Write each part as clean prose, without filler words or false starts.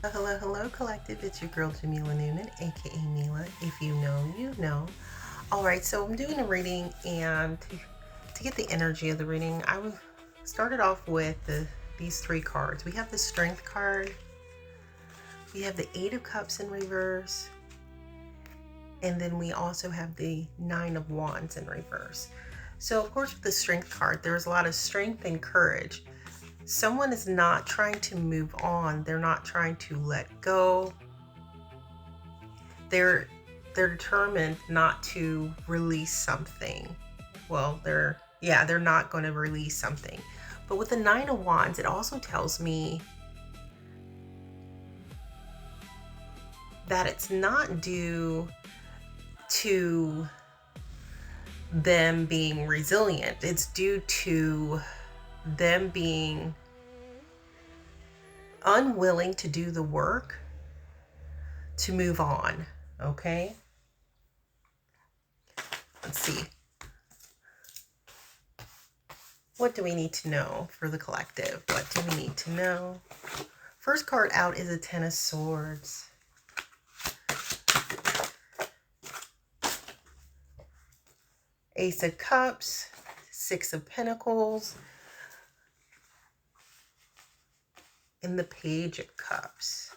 Hello, hello, collective. It's your girl Jamila Noonan, aka Mila. If you know, you know. All right, so I'm doing a reading, and to get the energy of the reading, started off with these three cards. We have the Strength card, we have the Eight of Cups in reverse, and then we also have the Nine of Wands in reverse. So, of course, with the Strength card, there's a lot of strength and courage. Someone is not trying to move on. They're not trying to let go. They're determined not to release something. Well, they're not going to release something. But with the Nine of Wands, it also tells me that it's not due to them being resilient. It's due to them being unwilling to do the work to move on. Okay? Let's see. What do we need to know for the collective? What do we need to know? First card out is a Ten of Swords. Ace of Cups, Six of Pentacles, and the Page of Cups.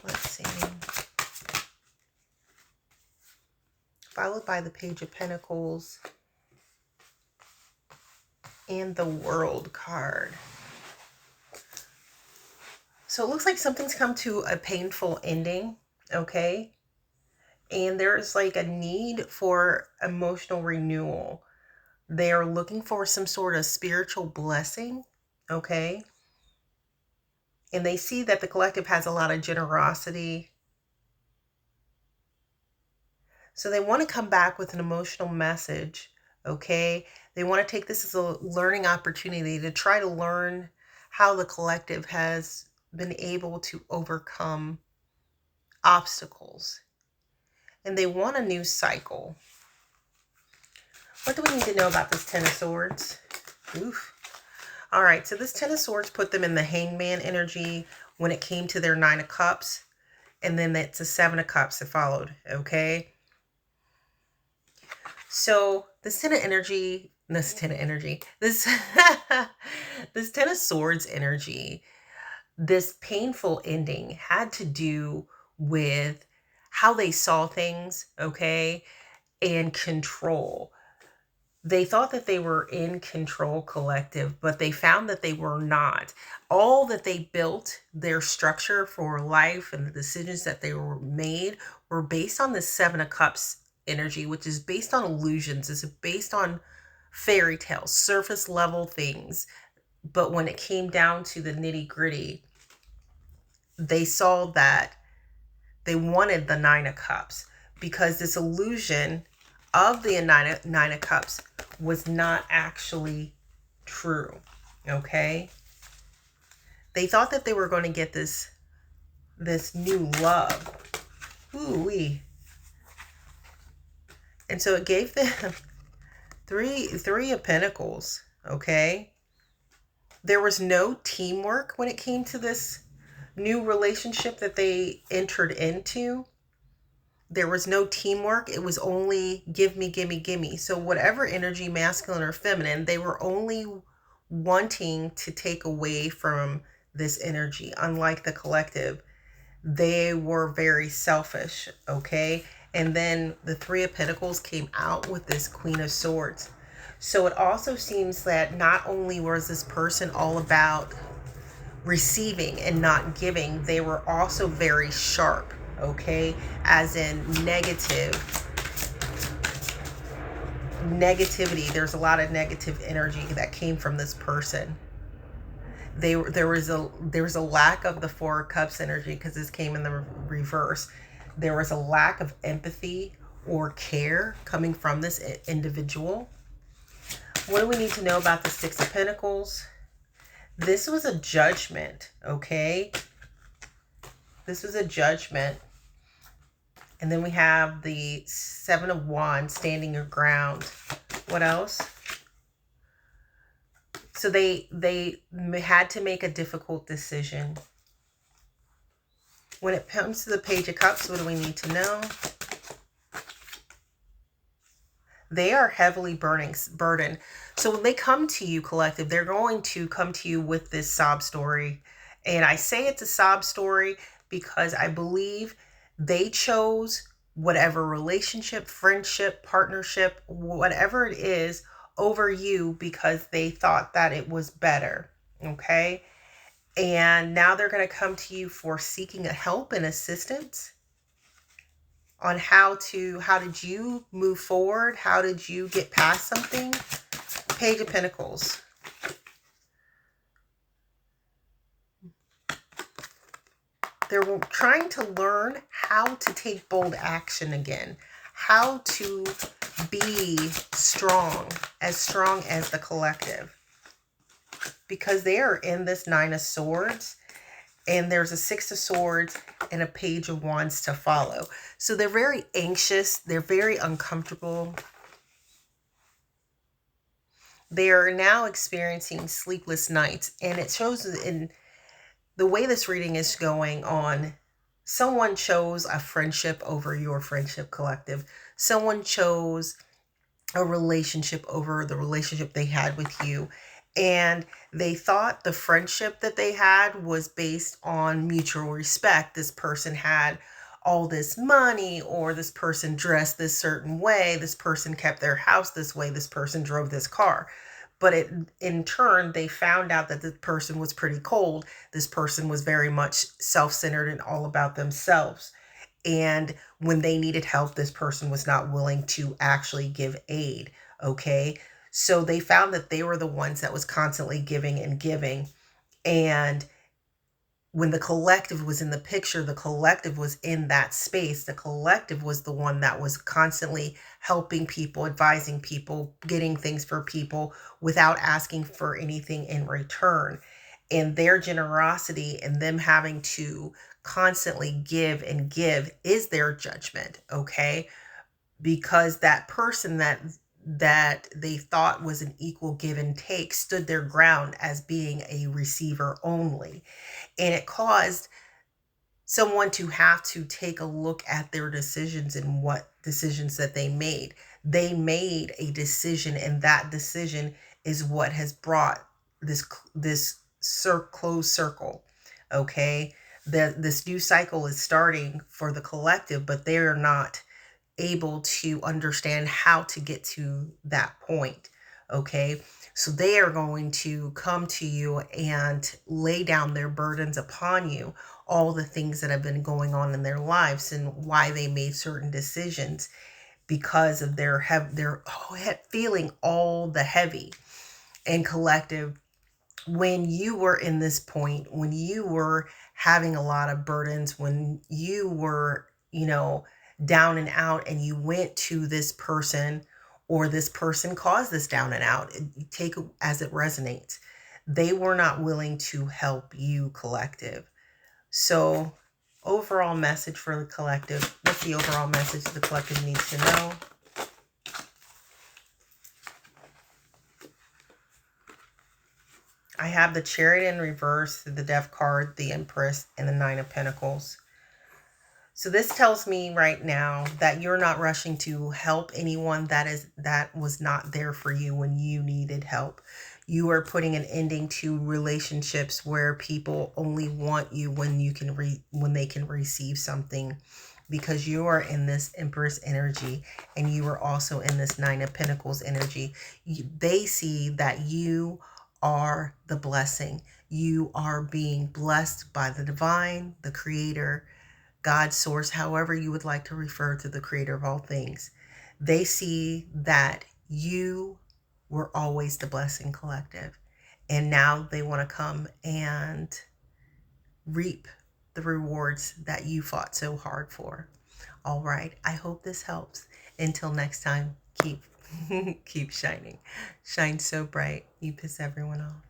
Let's see. Followed by the Page of Pentacles and the World card. So it looks like something's come to a painful ending, okay? And there's like a need for emotional renewal. They're looking for some sort of spiritual blessing, okay? And they see that the collective has a lot of generosity. So they want to come back with an emotional message, okay? They want to take this as a learning opportunity to try to learn how the collective has been able to overcome obstacles. And they want a new cycle. What do we need to know about this Ten of Swords? Oof. All right, so this Ten of Swords put them in the Hangman energy when it came to their Nine of Cups. And then it's a Seven of Cups that followed, okay? So this Ten of energy, this Ten of energy, this, this Ten of Swords energy, this painful ending had to do with how they saw things, okay, and control. They thought that they were in control, collective, but they found that they were not. All that they built, their structure for life and the decisions that they were made were based on the Seven of Cups energy, which is based on illusions. It's based on fairy tales, surface level things. But when it came down to the nitty gritty, they saw that they wanted the Nine of Cups because this illusion of the Nine of Cups was not actually true, okay? They thought that they were going to get this new love. Ooh-wee. And so it gave them three of Pentacles, okay? There was no teamwork when it came to this new relationship that they entered into. There was no teamwork. It was only give me, give me, give me. So whatever energy, masculine or feminine, they were only wanting to take away from this energy. Unlike the collective, they were very selfish, okay? And then the Three of Pentacles came out with this Queen of Swords. So it also seems that not only was this person all about receiving and not giving, they were also very sharp, okay? As in negativity. There's a lot of negative energy that came from this person. There was a lack of the Four of Cups energy because this came in the reverse. There was a lack of empathy or care coming from this individual. What do we need to know about the Six of Pentacles? This was a judgment, okay? This was a judgment. And then we have the Seven of Wands, standing your ground. What else? So they had to make a difficult decision. When it comes to the Page of Cups, what do we need to know? They are heavily burdened. So when they come to you, collective, they're going to come to you with this sob story. And I say it's a sob story because I believe they chose whatever relationship, friendship, partnership, whatever it is, over you because they thought that it was better. Okay. And now they're going to come to you for seeking a help and assistance on how did you move forward? How did you get past something? Page of Pentacles. They're trying to learn how to take bold action again, how to be strong as the collective, because they are in this Nine of Swords. And there's a Six of Swords and a Page of Wands to follow. So they're very anxious. They're very uncomfortable. They are now experiencing sleepless nights. And it shows in the way this reading is going on. Someone chose a friendship over your friendship, collective. Someone chose a relationship over the relationship they had with you. And they thought the friendship that they had was based on mutual respect. This person had all this money, or this person dressed this certain way. This person kept their house this way. This person drove this car. But in turn, they found out that this person was pretty cold. This person was very much self-centered and all about themselves. And when they needed help, this person was not willing to actually give aid. Okay. So they found that they were the ones that was constantly giving and giving. And when the collective was in the picture, the collective was in that space. The collective was the one that was constantly helping people, advising people, getting things for people without asking for anything in return. And their generosity and them having to constantly give and give is their judgment, okay? Because that person that they thought was an equal give and take stood their ground as being a receiver only. And it caused someone to have to take a look at their decisions and what decisions that they made. They made a decision, and that decision is what has brought this closed circle. Okay, this new cycle is starting for the collective, but they are not able to understand how to get to that point. Okay, so they are going to come to you and lay down their burdens upon you, all the things that have been going on in their lives and why they made certain decisions, because of their feeling all the heavy. And collective, when you were in this point, when you were having a lot of burdens, when you were, down and out, and you went to this person, or this person caused this down and out, take it as it resonates. They were not willing to help you, collective. So overall message for the collective. What's the overall message the collective needs to know? I have the Chariot in reverse, the Death card, the Empress, and the Nine of Pentacles. So this tells me right now that you're not rushing to help anyone that was not there for you when you needed help. You are putting an ending to relationships where people only want you when they can receive something, because you are in this Empress energy and you are also in this Nine of Pentacles energy. They see that you are the blessing. You are being blessed by the divine, the creator, God, source, however you would like to refer to the creator of all things. They see that you were always the blessing, collective. And now they want to come and reap the rewards that you fought so hard for. All right. I hope this helps. Until next time, keep shining. Shine so bright. You piss everyone off.